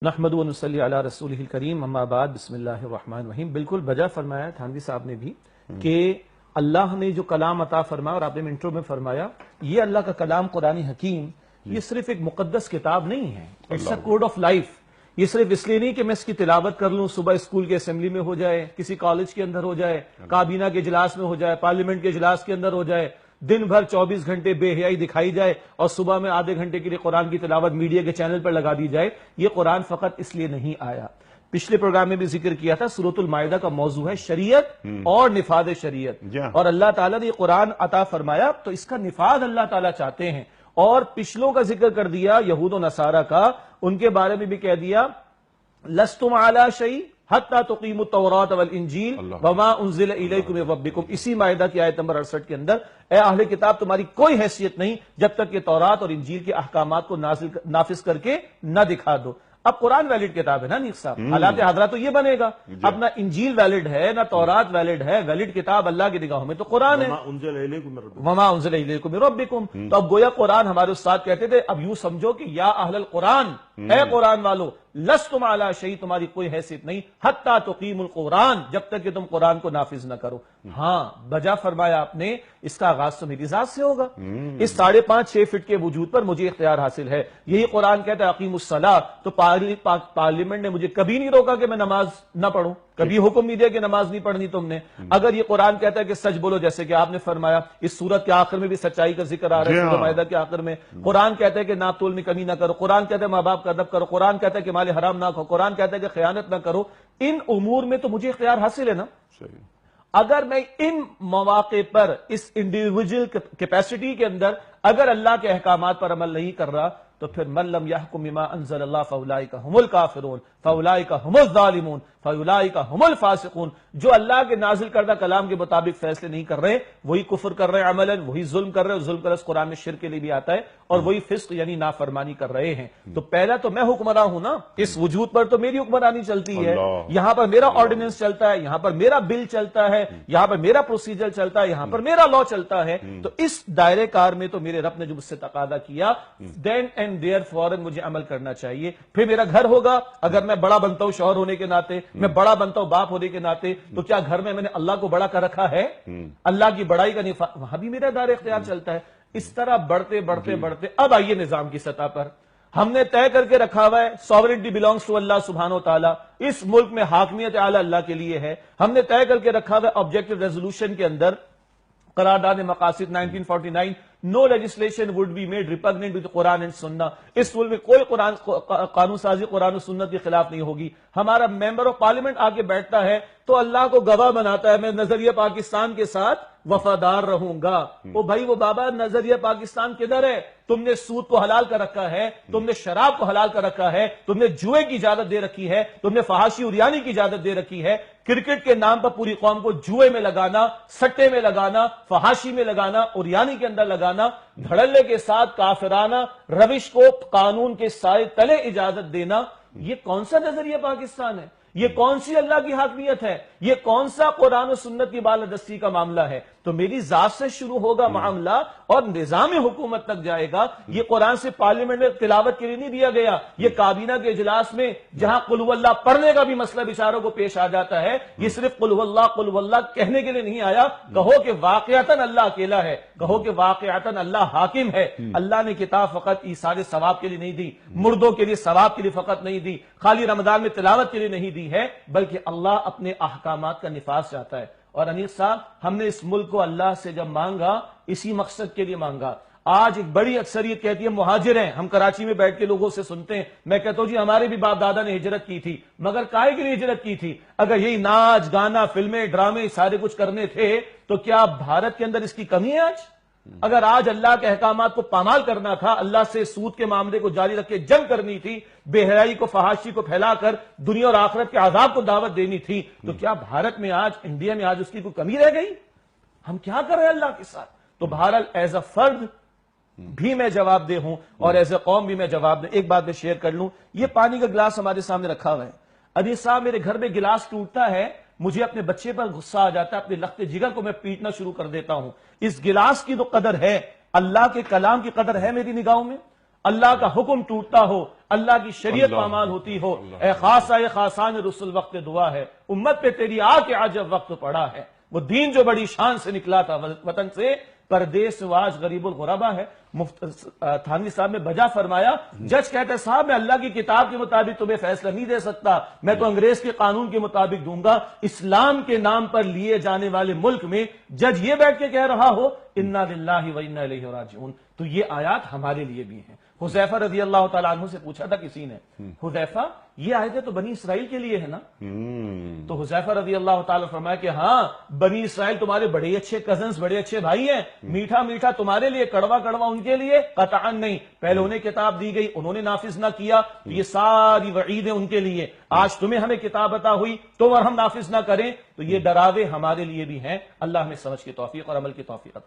نحمدہ و نصلی علی رسولہ الکریم اما بعد بسم اللہ الرحمن الرحیم۔ بالکل بجا فرمایا تھانوی صاحب نے بھی کہ اللہ نے جو کلام عطا فرمایا اور آپ نے انٹرو میں فرمایا یہ اللہ کا کلام قرآن حکیم یہ صرف ایک مقدس کتاب نہیں ہے، it's a code of life. یہ صرف اس لیے نہیں کہ میں اس کی تلاوت کر لوں، صبح اسکول کے اسمبلی میں ہو جائے، کسی کالج کے اندر ہو جائے، کابینہ کے اجلاس میں ہو جائے، پارلیمنٹ کے اجلاس کے اندر ہو جائے، دن بھر 24 گھنٹے بے حیائی دکھائی جائے اور صبح میں آدھے گھنٹے کے لیے قرآن کی تلاوت میڈیا کے چینل پر لگا دی جائے۔ یہ قرآن فقط اس لیے نہیں آیا۔ پچھلے پروگرام میں بھی ذکر کیا تھا، سورۃ المائدہ کا موضوع ہے شریعت اور نفاذ شریعت، اور اللہ تعالیٰ نے یہ قرآن عطا فرمایا تو اس کا نفاذ اللہ تعالیٰ چاہتے ہیں۔ اور پچھلوں کا ذکر کر دیا یہود و نصارہ کا، ان کے بارے میں بھی کہہ دیا لستم علی شیء حتی تقیموا التوراۃ والانجیل وما انزل الیکم من ربکم۔ اسی مائدہ کی آیت نمبر 68 کے اندر، اے اہل کتاب تمہاری کوئی حیثیت نہیں جب تک کہ تورات اور انجیل کے احکامات کو نافذ کر کے نہ دکھا دو۔ اب قرآن ویلڈ کتاب ہے نا نیک صاحب، حالات حاضرہ تو یہ بنے گا، اب نہ انجیل ویلڈ ہے نہ تورات ویلڈ ہے، ویلڈ کتاب اللہ کی نگاہوں میں تو قرآن ہے، وما انزل الیکم من ربکم۔ تو اب گویا قرآن، ہمارے استاد کہتے تھے اب یوں سمجھو کہ یا اہل القرآن، اے قرآن والو، لستم علی شیء، تمہاری کوئی حیثیت نہیں حتی تقیموا القرآن، جب تک کہ تم قرآن کو نافذ نہ کرو۔ ہاں بجا فرمایا آپ نے، اس کا آغاز تو میری ذات سے ہوگا۔ اس 5.5-6 فٹ کے وجود پر مجھے اختیار حاصل ہے، یہی قرآن کہتا ہے اقیموا الصلاۃ۔ تو پارلیمنٹ نے مجھے کبھی نہیں روکا کہ میں نماز نہ پڑھوں، کبھی حکم نہیں دیا کہ نماز نہیں پڑھنی تم نے۔ اگر یہ قرآن کہتا ہے کہ سچ بولو، جیسے کہ آپ نے فرمایا، اس سورت کے آخر میں بھی سچائی کا ذکر آ رہا ہے، سورۃ مائدہ کے آخر میں قرآن کہتا ہے کہ ناپ تول میں کمی نہ کرو، قرآن کہتا ہے ماں باپ کا ادب کرو، قرآن کہتا ہے کہ مال حرام نہ کھاؤ، قرآن کہتا ہے کہ خیانت نہ کرو۔ ان امور میں تو مجھے اختیار حاصل ہے نا۔ اگر میں ان مواقع پر اس انڈیویجل کیپیسٹی کے اندر اگر اللہ کے احکامات پر عمل نہیں کر رہا تو پھر من لم یحکم بما انزل اللہ فاولئک ھم الکافرون فاولئک ھم الظالمون فاولئک ھم الفاسقون۔ جو اللہ کے نازل کردہ کلام کے مطابق فیصلے نہیں کر رہے وہی کفر کر رہے ہیں عملاً، وہی ظلم کر رہے ہیں، ظلم کا لفظ قرآن میں شرک کے لیے بھی آتا ہے، اور وہی فسق یعنی نافرمانی کر رہے ہیں۔ تو پہلا تو میں حکمراں ہوں نا، اس وجود پر تو میری حکمرانی چلتی ہے، یہاں پر میرا آرڈیننس چلتا ہے، یہاں پر میرا بل چلتا ہے، یہاں پر میرا پروسیجر چلتا ہے، یہاں پر میرا لا چلتا ہے۔ تو اس دائرے کار میں تو میرے رب نے جو مجھ سے تقاضا کیا، دین اینڈ دیئر فوراً مجھے عمل کرنا چاہیے۔ پھر میرا گھر ہوگا، اگر میں بڑا بنتا ہوں شوہر ہونے کے ناطے، میں بڑا بنتا ہوں باپ ہونے کے ناطے، تو کیا گھر میں نے اللہ کو بڑا کر رکھا ہے؟ اللہ کی بڑائی کا نفاذ وہاں بھی میرا دائرہ اختیار چلتا ہے۔ اس طرح بڑھتے بڑھتے بڑھتے اب آئیے نظام کی سطح پر، ہم نے طے کر کے رکھا ہوا ہے سوورنٹی بلانگس ٹو اللہ سبحانہ و تعالیٰ، اس ملک میں حاکمیت اعلیٰ اللہ کے لیے ہے۔ ہم نے طے کر کے رکھا ہوا ہے آبجیکٹو ریزولوشن کے اندر، قرارداد مقاصد 1949، no legislation would be made repugnant with Quran and Sunnah۔ اس ملک میں کوئی قانون سازی قرآن و سنت کے خلاف نہیں ہوگی۔ ہمارا ممبر آف پارلیمنٹ آ کے بیٹھتا ہے تو اللہ کو گواہ بناتا ہے میں نظریہ پاکستان کے ساتھ وفادار رہوں گا۔ او بھائی وہ بابا نظریہ پاکستان کدھر ہے؟ تم نے سود کو حلال کر رکھا ہے، تم نے شراب کو حلال کر رکھا ہے، تم نے جوئے کی اجازت دے رکھی ہے، تم نے فحاشی اور یانی کی اجازت دے رکھی ہے۔ کرکٹ کے نام پر پوری قوم کو جوئے میں لگانا، سٹے میں لگانا، فحاشی میں لگانا اور یانی کے اندر لگانا، دھڑلے کے ساتھ کافرانہ روش کو قانون کے سائے تلے اجازت دینا، یہ کون سا نظریہ پاکستان ہے؟ یہ کون سی اللہ کی حاکمیت ہے؟ یہ کون سا قرآن و سنت کی بالادستی کا معاملہ ہے؟ تو میری ذات سے شروع ہوگا معاملہ اور نظام حکومت تک جائے گا۔ یہ قرآن سے پارلیمنٹ میں تلاوت کے لیے نہیں دیا گیا، یہ کابینہ کے اجلاس میں جہاں قل ہو اللہ پڑھنے کا بھی مسئلہ بیچاروں کو پیش آ جاتا ہے، یہ صرف قل ہو اللہ کہنے کے لیے نہیں آیا۔ کہو کہ واقعتاً اللہ اکیلا ہے، کہو کہ واقعتاً اللہ حاکم ہے۔ اللہ نے کتاب فقط ایثار ثواب کے لیے نہیں دی، مردوں کے لیے ثواب کے لیے فقط نہیں دی، خالی رمضان میں تلاوت کے لیے نہیں دی ہے، بلکہ اللہ اپنے احکامات کا نفاذ چاہتا ہے۔ اور انیس صاحب، ہم نے اس ملک کو اللہ سے جب مانگا اسی مقصد کے لیے مانگا۔ آج ایک بڑی اکثریت کہتی ہے مہاجر ہیں، ہم کراچی میں بیٹھ کے لوگوں سے سنتے ہیں، میں کہتا ہوں جی ہمارے بھی باپ دادا نے ہجرت کی تھی، مگر کائے کے لیے ہجرت کی تھی؟ اگر یہی ناچ گانا فلمیں ڈرامے سارے کچھ کرنے تھے تو کیا بھارت کے اندر اس کی کمی ہے آج؟ اگر آج اللہ کے احکامات کو پامال کرنا تھا، اللہ سے سود کے معاملے کو جاری رکھ کے جنگ کرنی تھی، بے حیائی کو فحاشی کو پھیلا کر دنیا اور آخرت کے عذاب کو دعوت دینی تھی، تو کیا بھارت میں آج، انڈیا میں آج اس کی کوئی کمی رہ گئی؟ ہم کیا کر رہے ہیں اللہ کے ساتھ؟ تو بہرحال ایز اے فرد بھی میں جواب دہ ہوں اور ایز اے قوم بھی میں جواب دہ۔ ایک بات میں شیئر کر لوں، یہ پانی کا گلاس ہمارے سامنے رکھا ہوا ہے، عزیز صاحب میرے گھر میں گلاس ٹوٹتا ہے، مجھے اپنے بچے پر غصہ آ جاتا ہے، اپنے لخت جگر کو میں پیٹنا شروع کر دیتا ہوں۔ اس گلاس کی تو قدر ہے، اللہ کے کلام کی قدر ہے میری نگاہوں میں؟ اللہ کا حکم ٹوٹتا ہو، اللہ کی شریعت پامال ہوتی ہو، اے خاصہ خاصان رسل وقت دعا ہے، امت پہ تیری آ کے عجب وقت پڑا ہے۔ وہ دین جو بڑی شان سے نکلا تھا وطن سے، پردیس و آج غریب الغربا ہے۔ تھانوی صاحب نے بجا فرمایا، جج کہتے ہیں صاحب میں اللہ کی کتاب کے مطابق تمہیں فیصلہ نہیں دے سکتا، میں تو انگریز کے قانون کے مطابق دوں گا۔ اسلام کے نام پر لیے جانے والے ملک میں جج یہ بیٹھ کے کہہ رہا ہو انا للہ و انا الیہ راجعون، تو یہ آیات ہمارے لیے بھی ہیں۔ حذیفہ رضی اللہ تعالیٰ عنہ سے پوچھا تھا کسی نے، حذیفہ یہ آیتیں تو بنی اسرائیل کے لیے ہے نا؟ تو حذیفہ رضی اللہ تعالیٰ فرمایا کہ ہاں، بنی اسرائیل تمہارے بڑے اچھے کزنز، بڑے اچھے بھائی ہیں، میٹھا میٹھا تمہارے لیے، کڑوا کڑوا ان کے لیے، قطعاً نہیں۔ پہلے انہیں کتاب دی گئی، انہوں نے نافذ نہ کیا، تو یہ ساری وعیدیں ان کے لیے۔ آج تمہیں ہمیں کتاب عطا ہوئی تو اور ہم نافذ نہ کریں تو یہ ڈراوے ہمارے لیے بھی ہیں۔ اللہ ہمیں سمجھ کی توفیق اور عمل کی توفیق عطا